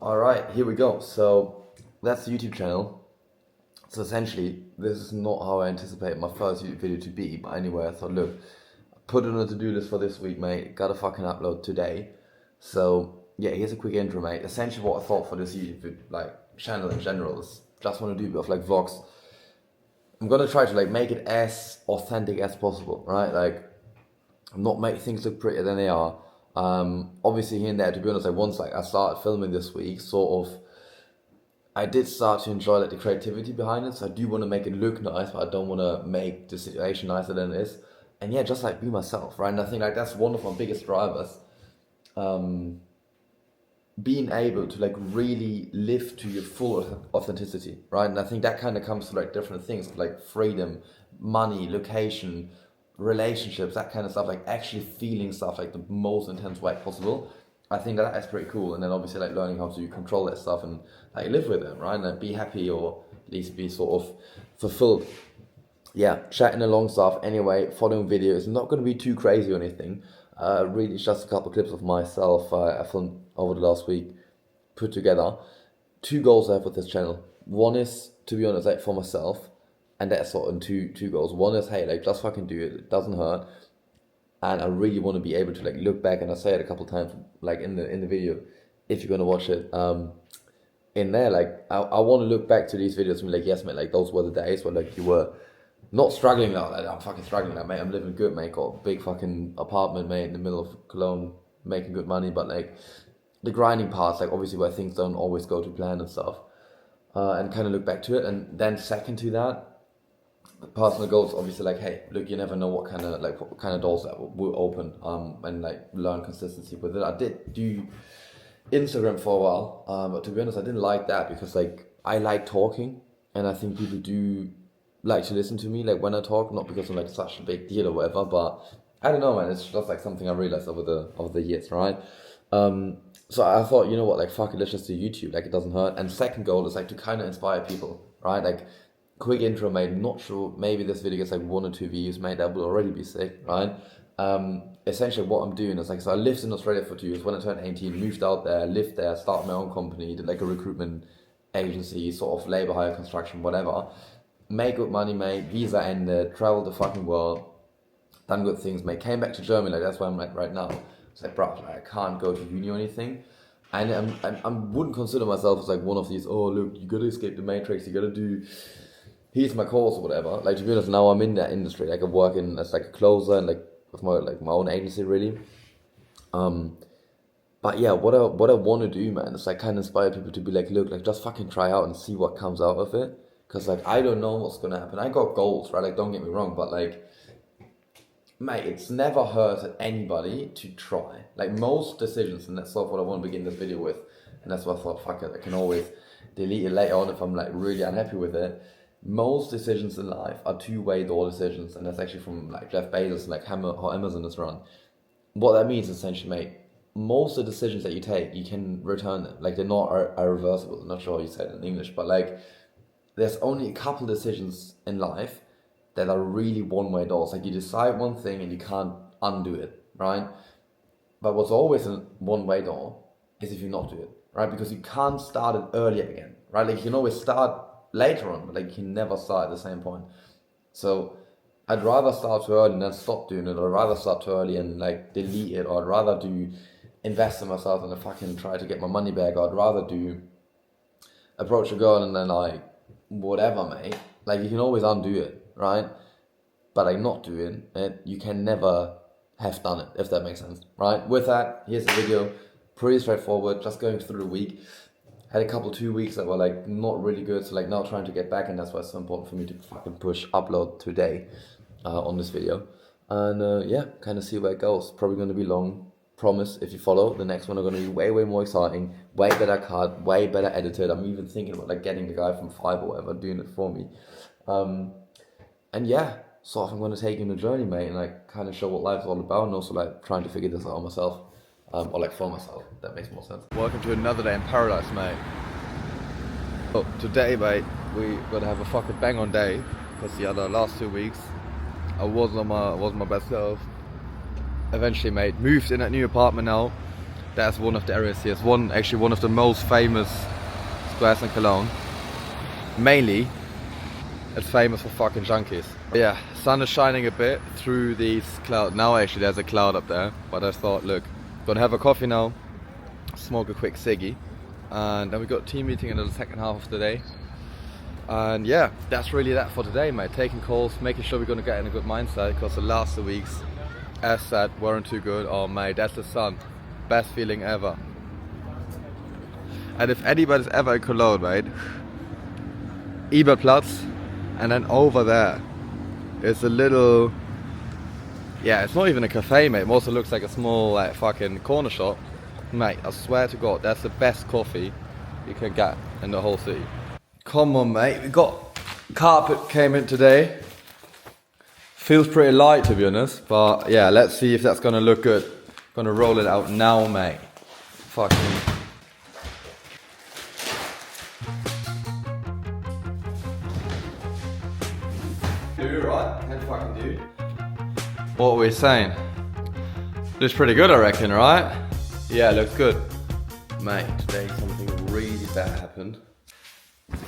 Alright, here we go. So that's the YouTube channel. So essentially, this is not how I anticipate my first YouTube video to be, but anyway, I thought, look, put it on a to-do list for this week, mate. Gotta fucking upload today. So yeah, here's a quick intro, mate. Essentially what I thought for this YouTube channel in general is just want to do a bit of vlogs. I'm gonna try to make it as authentic as possible, right? Not make things look prettier than they are. Obviously here and there, to be honest, once I started filming this week, I did start to enjoy the creativity behind it. So I do want to make it look nice, but I don't want to make the situation nicer than it is. And yeah, just be myself, right? And I think that's one of my biggest drivers. Being able to really live to your full authenticity, right? And I think that kind of comes to different things like freedom, money, location, relationships, that kind of stuff, actually feeling stuff the most intense way possible. I think that is pretty cool. And then obviously learning how to control that stuff and live with it, right? And be happy, or at least be sort of fulfilled. Yeah, chatting along stuff. Anyway, following videos, not going to be too crazy or anything. Really, it's just a couple of clips of myself I filmed over the last week, put together. Two goals I have with this channel. One is, to be honest, for myself, and that's sort of two goals. One is, hey, just fucking do it. It doesn't hurt. And I really want to be able to look back, and I say it a couple of times, in the video, if you're gonna watch it, in there, I want to look back to these videos and be yes, mate, those were the days where you were not struggling now. I'm fucking struggling now, mate. I'm living good, mate. Got a big fucking apartment, mate, in the middle of Cologne, making good money. But the grinding parts, obviously where things don't always go to plan and stuff, and kind of look back to it. And then second to that, the personal goals, obviously, hey, look, you never know what kind of doors that will open, and learn consistency with it. I did do Instagram for a while, but to be honest, I didn't like that because I like talking, and I think people do like to listen to me when I talk, not because I'm such a big deal or whatever, but I don't know, man. It's just something I realized over the years, right? So I thought, you know what, fuck it, let's just do YouTube. It doesn't hurt. And second goal is to kind of inspire people, right? Quick intro, mate. Not sure, maybe this video gets 1 or 2 views, mate. That will already be sick, right? Essentially what I'm doing is so I lived in Australia for 2 years. When I turned 18, moved out there, lived there, started my own company, did a recruitment agency, sort of labor hire, construction, whatever. Made good money, mate. Visa ended, traveled the fucking world, done good things, mate. Came back to Germany, that's where I'm right now. It's bruh, I can't go to uni or anything. And I wouldn't consider myself as one of these, oh look, you gotta escape the matrix, you gotta do, here's my course or whatever. To be honest, now I'm in that industry. I work in as a closer and with my own agency, really. But yeah, what I want to do, man, is kind of inspire people to be look, just fucking try out and see what comes out of it. Because I don't know what's gonna happen. I got goals, right? Don't get me wrong, but mate, it's never hurt anybody to try. Most decisions, and that's sort of what I want to begin this video with. And that's why I thought, fuck it, I can always delete it later on if I'm really unhappy with it. Most decisions in life are two-way door decisions, and that's actually from Jeff Bezos, how Amazon is run. What that means essentially, mate, most of the decisions that you take, you can return them. They're not irreversible. I'm not sure how you say it in English, but there's only a couple decisions in life that are really one-way doors. You decide one thing and you can't undo it, right? But what's always a one-way door is if you not do it, right? Because you can't start it earlier again, right? You can always start later on, but you can never start at the same point. So I'd rather start too early and then stop doing it, or I'd rather start too early and delete it, or I'd rather invest in myself and fucking try to get my money back, or I'd rather approach a girl and then whatever, mate. You can always undo it, right? But not doing it, you can never have done it, if that makes sense, right? With that, here's the video. Pretty straightforward, just going through the week. Had a couple 2 weeks that were not really good, so now trying to get back, and that's why it's so important for me to fucking push upload today on this video. And yeah, kind of see where it goes. Probably going to be long, promise. If you follow, the next one are going to be way more exciting, way better cut, way better edited. I'm even thinking about getting the guy from Five or whatever doing it for me. And yeah, so I'm going to take you on a journey, mate, and kind of show what life's all about, and also trying to figure this out myself. Or for myself, that makes more sense. Welcome to another day in paradise, mate. Oh, today, mate, we're gonna have a fucking bang on day, because the last 2 weeks I wasn't my best self. Eventually, mate, moved in that new apartment now. That's one of the areas here. It's actually one of the most famous squares in Cologne. Mainly, it's famous for fucking junkies. Yeah, sun is shining a bit through these clouds. Now actually there's a cloud up there, but I thought, look, gonna have a coffee now, smoke a quick ciggy, and then we got a team meeting in the second half of the day. And yeah, that's really that for today, mate. Taking calls, making sure we're gonna get in a good mindset, because the last 2 weeks, as said, weren't too good. Oh mate, that's the sun. Best feeling ever. And if anybody's ever in Cologne, mate, Ebertplatz, and then over there is a little, yeah, it's not even a cafe, mate. It also looks like a small, like, fucking corner shop. Mate, I swear to God, that's the best coffee you can get in the whole city. Come on, mate. We got carpet came in today. Feels pretty light, to be honest, but yeah, let's see if that's gonna look good. Gonna roll it out now, mate. Fucking. Do right? Can fucking do. What were we saying? Looks pretty good, I reckon, right? Yeah, looks good. Mate, today something really bad happened.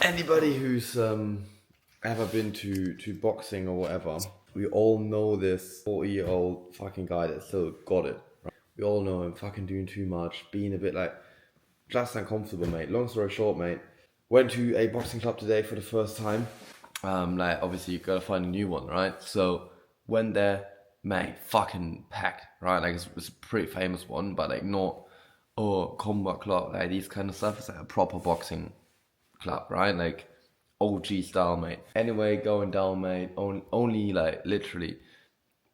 Anybody who's ever been to boxing or whatever, we all know this 40-year-old fucking guy that still got it. Right? We all know him fucking doing too much, being a bit like just uncomfortable, mate. Long story short, mate, went to a boxing club today for the first time. Like obviously you gotta find a new one, right? So went there, mate, fucking packed, right? Like it's a pretty famous one, but like not combat club, like these kind of stuff. It's like a proper boxing club, right? Like OG style, mate. Anyway, going down, mate, only like literally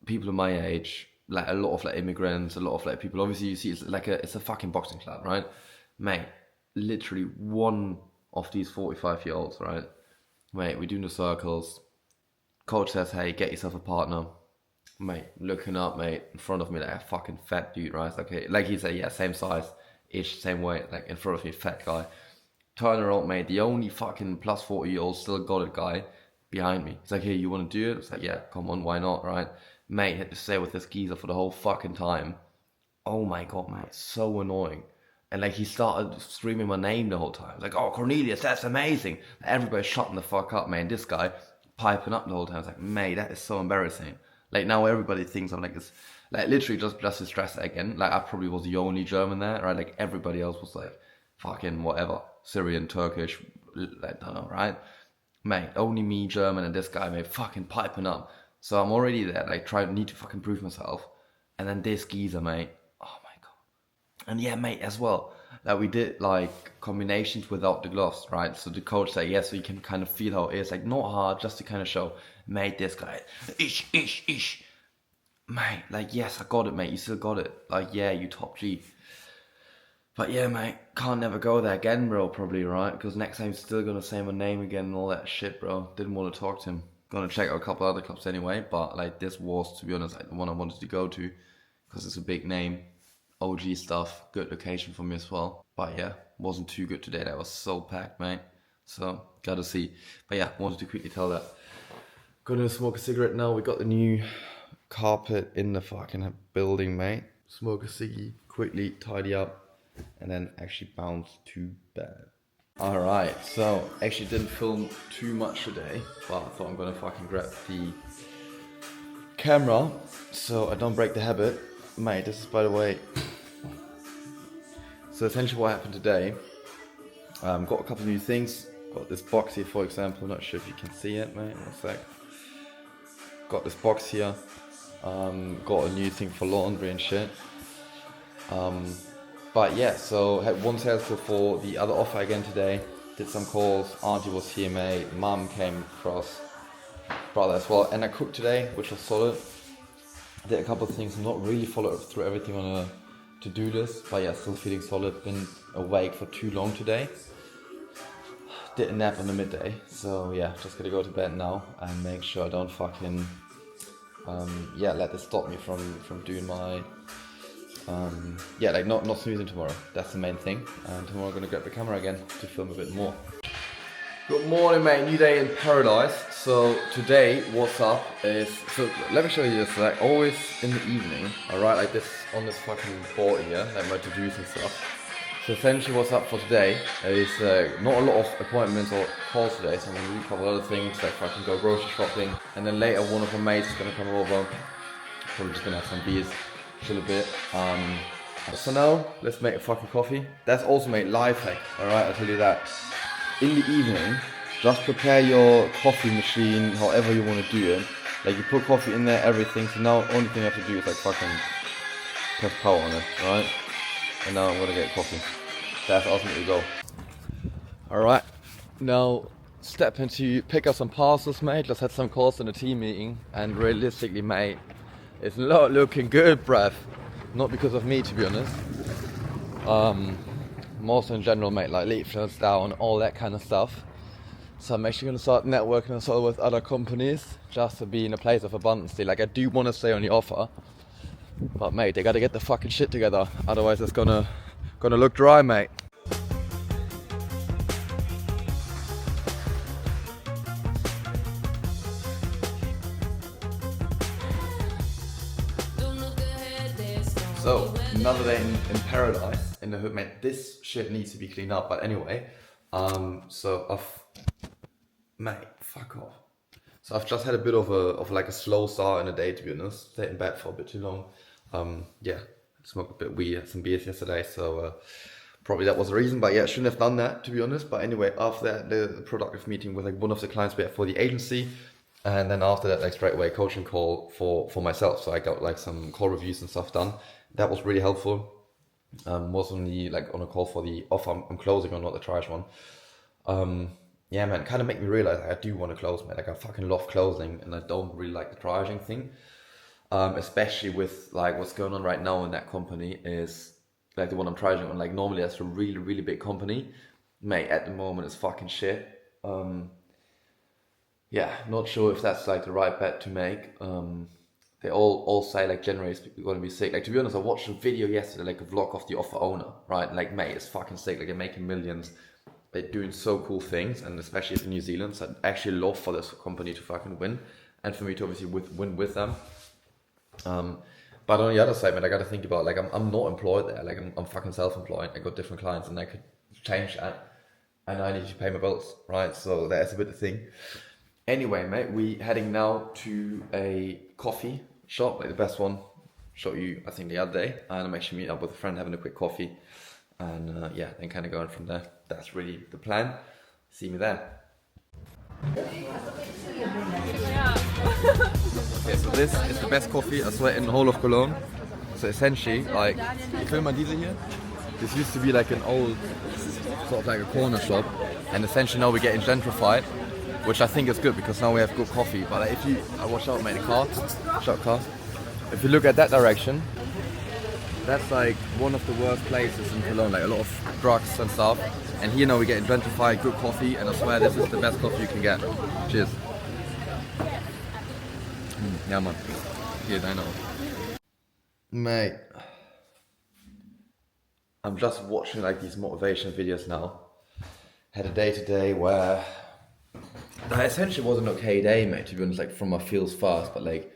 people of my age, like a lot of like immigrants, a lot of like people. Obviously you see it's a fucking boxing club, right? Mate, literally one of these 45-year-olds, right? Mate, we're doing the circles. Coach says, hey, get yourself a partner. Mate, looking up, mate, in front of me, like a fucking fat dude, right? It's like, okay, like he said, yeah, same size, ish, same weight, like in front of me, fat guy. Turn around, mate, the only fucking plus 40-year-old still got it guy behind me. He's like, hey, you want to do it? It's like, yeah, come on, why not, right? Mate, had to stay with this geezer for the whole fucking time. Oh my God, mate, so annoying. And like he started screaming my name the whole time. Like, oh, Cornelius, that's amazing. Everybody's shutting the fuck up, man. This guy piping up the whole time. It's like, mate, that is so embarrassing. Like now everybody thinks I'm like this, like literally just to stress it again. Like I probably was the only German there, right? Like everybody else was like fucking whatever, Syrian, Turkish, I don't know, right? Mate, only me, German, and this guy, mate, fucking piping up. So I'm already there, like need to fucking prove myself. And then this geezer, mate. Oh my God. And yeah, mate, as well. Like we did like combinations without the gloves, right? So the coach said, yeah, so you can kind of feel how it is. Like not hard, just to kind of show, mate, this guy, ish. Mate, like, yes, I got it, mate. You still got it. Like, yeah, you top G. But yeah, mate, can't never go there again, bro, probably, right? Because next time he's still going to say my name again and all that shit, bro. Didn't want to talk to him. Gonna check out a couple other clubs anyway. But, like, this was, to be honest, like, the one I wanted to go to. Because it's a big name. OG stuff. Good location for me as well. But yeah, wasn't too good today. That was so packed, mate. So, gotta see. But yeah, wanted to quickly tell that. Gonna smoke a cigarette now. We got the new carpet in the fucking building, mate. Smoke a ciggy, quickly tidy up, and then actually bounce to bed. Alright, so actually didn't film too much today, but I thought I'm gonna fucking grab the camera so I don't break the habit. Mate, this is, by the way, so essentially what happened today, got a couple of new things. Got this box here, for example. Not sure if you can see it, mate. One sec. Got this box here. Got a new thing for laundry and shit. But yeah, so had one sales call for the other offer again today. Did some calls. Auntie was here, mate. Mum came across. Brother as well. And I cooked today, which was solid. Did a couple of things. Not really followed through everything on a to-do list. But yeah, still feeling solid. Been awake for too long today. Did a nap in the midday. So yeah, just gonna go to bed now and make sure I don't fucking let this stop me from doing my like not snoozing tomorrow. That's the main thing. And tomorrow I'm gonna grab the camera again to film a bit more. Good morning, mate. New day in paradise. So today, what's up is, so let me show you this. Like always in the evening, I write like this on this fucking board here, like my to-dos and stuff. So essentially, what's up for today is not a lot of appointments or calls today. So I'm gonna do a couple other things, like fucking go grocery shopping, and then later one of my mates is gonna come over. Probably just gonna have some beers, chill a bit. So now let's make a fucking coffee. That's also made life hack. All right, I'll tell you that. In the evening, just prepare your coffee machine however you want to do it. Like you put coffee in there, everything. So now only thing you have to do is like fucking press power on it, right? And now I'm gonna get coffee. That's ultimately the goal. Alright, now step into pick up some parcels, mate. Just had some calls in a team meeting, and realistically, mate, it's not looking good, bruv. Not because of me, to be honest. More so in general, mate, like leaflets down, all that kind of stuff. So I'm actually going to start networking as well with other companies, just to be in a place of abundance. Like I do want to stay on the offer, but mate, they got to get the fucking shit together. Otherwise, it's gonna look dry, mate. So another day in paradise in the hood, mate. This shit needs to be cleaned up, but anyway, mate, fuck off. So I've just had a bit of a slow start in the day, to be honest. Stayed in bed for a bit too long. Yeah, smoked a bit weed, had some beers yesterday, so probably that was the reason. But yeah, I shouldn't have done that, to be honest. But anyway, after that, the productive meeting with like one of the clients we had for the agency. And then after that, like straight away, coaching call for myself. So I got like some call reviews and stuff done. That was really helpful. Was on a call for the offer I'm closing on, not the triage one. Yeah, man, kind of make me realize like, I do want to close, man. Like I fucking love closing, and I don't really like the triaging thing. Especially with like what's going on right now in that company is like the one I'm triaging on. Like normally that's a really, really big company, mate. At the moment, it's fucking shit. Yeah, not sure if that's like the right bet to make. They all say like January is going to be sick. Like to be honest, I watched a video yesterday, like a vlog of the offer owner, right? Like mate, it's fucking sick. Like they're making millions. They're doing so cool things, and especially in New Zealand. So I'd actually love for this company to fucking win, and for me to obviously win with them. But on the other side, man, I got to think about like I'm not employed there. Like I'm fucking self-employed. I got different clients, and I could change that, and I need to pay my bills, right? So that's a bit of thing. Anyway, mate, we heading now to a coffee shop, like the best one. Showed you, I think, the other day, and I'm actually meeting up with a friend, having a quick coffee, and yeah, then kind of going from there. That's really the plan. See me there. Okay, so this is the best coffee, I swear, in the whole of Cologne. So essentially, like, film my diesel here. This used to be like an old, sort of like a corner shop, and essentially now we're getting gentrified, which I think is good because now we have good coffee. But like, if you, watch out, mate, the car, shut car. If you look at that direction, that's like one of the worst places in Cologne, like a lot of drugs and stuff. And here now we're getting gentrified, good coffee, and I swear this is the best coffee you can get. Cheers. Yeah, man. Here, I know. Mate, I'm just watching like these motivation videos now. Had a day today where that essentially was an okay day, mate, to be honest, like from my feels fast, but like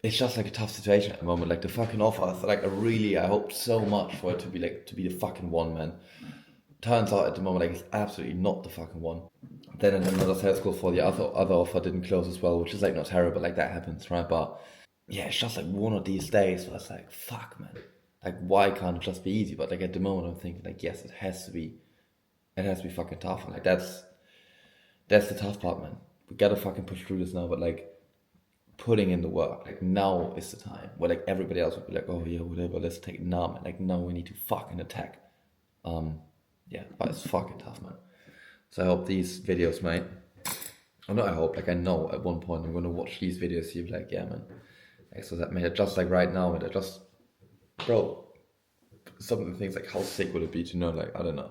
it's just like a tough situation at the moment. Like the fucking offer, like I hoped so much for it to be the fucking one, man. Turns out at the moment like it's absolutely not the fucking one. Then another sales call for the other offer didn't close as well, which is like not terrible, like that happens, right? But yeah, it's just like one of these days where it's like, fuck, man. Like why can't it just be easy? But like at the moment I'm thinking like, yes, it has to be fucking tough. And like that's the tough part, man. We gotta fucking push through this now, but like putting in the work, like now is the time where like everybody else would be like, oh yeah, whatever, let's take it now, man. Like now we need to fucking attack. Yeah, but it's fucking tough, man. So I hope these videos, mate. Or not I hope, like I know at one point I'm gonna watch these videos, see like, yeah, man. Like, so that made it just like right now, and bro, some of the things like how sick would it be to know, like, I don't know,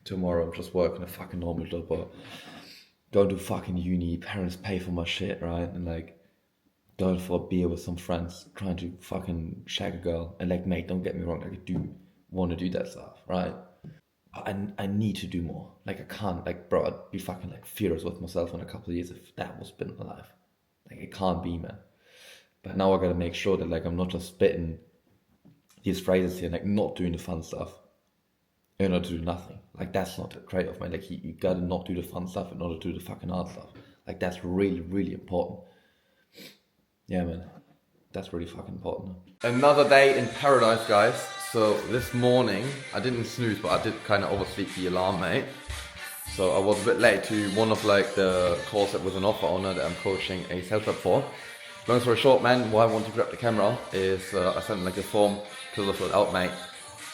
tomorrow I'm just working a fucking normal job or going to fucking uni, parents pay for my shit, right? And like going for a beer with some friends, trying to fucking shag a girl. And like, mate, don't get me wrong, like I do want to do that stuff, right? I need to do more. Like I can't, like bro, I'd be fucking like furious with myself in a couple of years if that was been my life. Like it can't be, man. But now I gotta make sure that like I'm not just spitting these phrases here, like not doing the fun stuff in order to do nothing. Like that's not a trade-off, man. Like you gotta not do the fun stuff in order to do the fucking hard stuff. Like that's really, really important. Yeah, man. That's really fucking important. Another day in paradise, guys. So this morning, I didn't snooze, but I did kind of oversleep the alarm, mate. So I was a bit late to one of like the calls that was an offer owner that I'm coaching a sales rep for. Long story short, man, why I want to grab the camera is I sent like a form to fill it out, mate.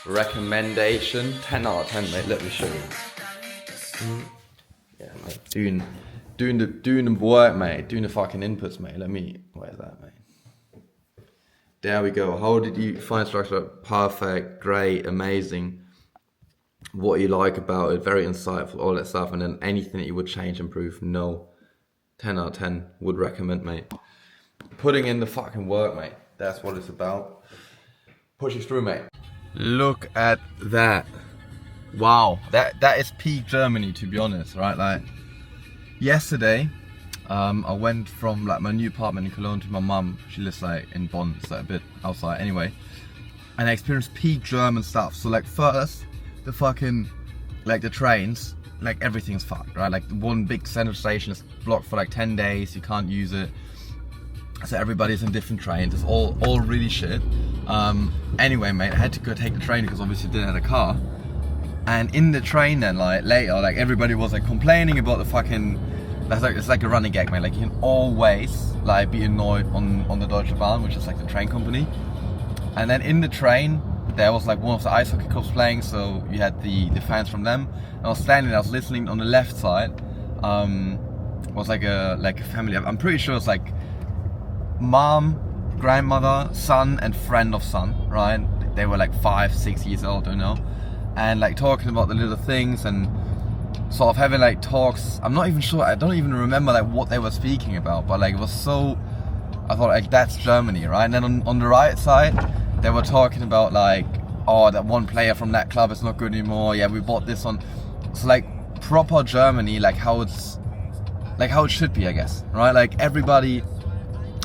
Recommendation, 10 out of 10, mate. Let me show you. Yeah, mate. Doing the work, mate. Doing the fucking inputs, mate. Where's that, mate? There we go. How did you find structure? Perfect, great, amazing. What you like about it, very insightful, all that stuff. And then anything that you would change, improve, no. 10 out of 10, would recommend, mate. Putting in the fucking work, mate. That's what it's about. Pushing through, mate. Look at that. Wow, that is peak Germany, to be honest, right? Like, yesterday, I went from like my new apartment in Cologne to my mum. She lives like in Bonn, so a bit outside anyway. And I experienced peak German stuff. So like first, the fucking, like the trains, like everything's fucked, right? Like one big central station is blocked for like 10 days, you can't use it. So everybody's in different trains, it's all really shit. Anyway, mate, I had to go take the train because obviously I didn't have a car. And in the train then, like later, like everybody was like complaining about the fucking, it's like a running gag, man. Like you can always like be annoyed on the Deutsche Bahn, which is like the train company. And then in the train, there was like one of the ice hockey clubs playing, so you had the fans from them. And I was standing there, I was listening. On the left side was like a family. I'm pretty sure it's like mom, grandmother, son, and friend of son, right? They were like 5, 6 years old, I don't know. And like talking about the little things and sort of having like talks. I'm not even sure, I don't even remember like what they were speaking about, but like it was so, I thought like that's Germany, right? And then on the right side, they were talking about like, oh, that one player from that club is not good anymore. Yeah, we bought this on. So like proper Germany, like how it should be, I guess, right? Like everybody.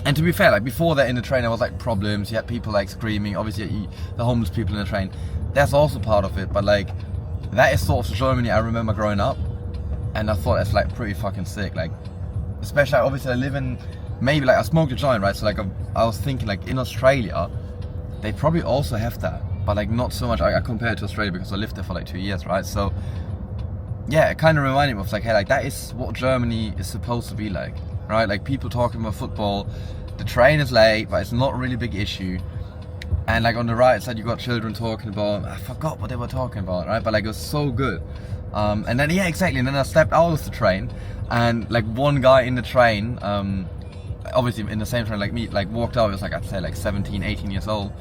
And to be fair, like before that in the train there was like problems, you had people like screaming, obviously the homeless people in the train, that's also part of it, but like that is sort of Germany I remember growing up, and I thought that's like pretty fucking sick, like especially obviously I live in, maybe like I smoked a joint, right, so like I was thinking like in Australia, they probably also have that, but like not so much, I compare it to Australia because I lived there for like 2 years, right, so yeah, it kind of reminded me of like, hey, like that is what Germany is supposed to be like. Right, like people talking about football, the train is late, but it's not a really big issue. And like on the right side, you got children talking about, I forgot what they were talking about, right? But like it was so good. And then, yeah, exactly. And then I stepped out of the train, and like one guy in the train, obviously in the same train like me, like walked out. He was like, I'd say like 17, 18 years old,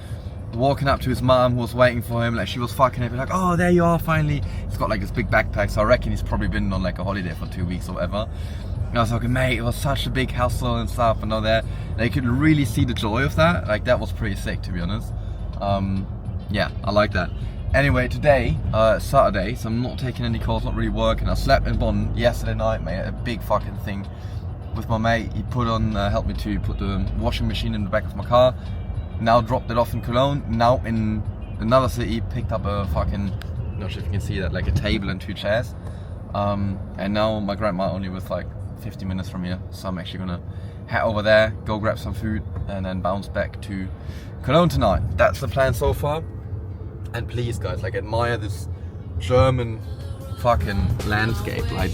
walking up to his mom who was waiting for him. Like she was fucking happy, like, oh, there you are finally. He's got like this big backpack, so I reckon he's probably been on like a holiday for 2 weeks or whatever. And I was like, mate, it was such a big hassle and stuff and all that. They could really see the joy of that. Like that was pretty sick, to be honest. Yeah, I like that. Anyway, today, Saturday, so I'm not taking any calls, not really working. I slept in Bonn yesterday night, mate, a big fucking thing with my mate. He helped me to put the washing machine in the back of my car. Now dropped it off in Cologne. Now in another city, picked up a fucking, not sure if you can see that, like a table and 2 chairs. And now my grandma only was like 50 minutes from here, so I'm actually gonna head over there, go grab some food, and then bounce back to Cologne tonight. That's the plan so far. And please, guys, like admire this German fucking landscape. Like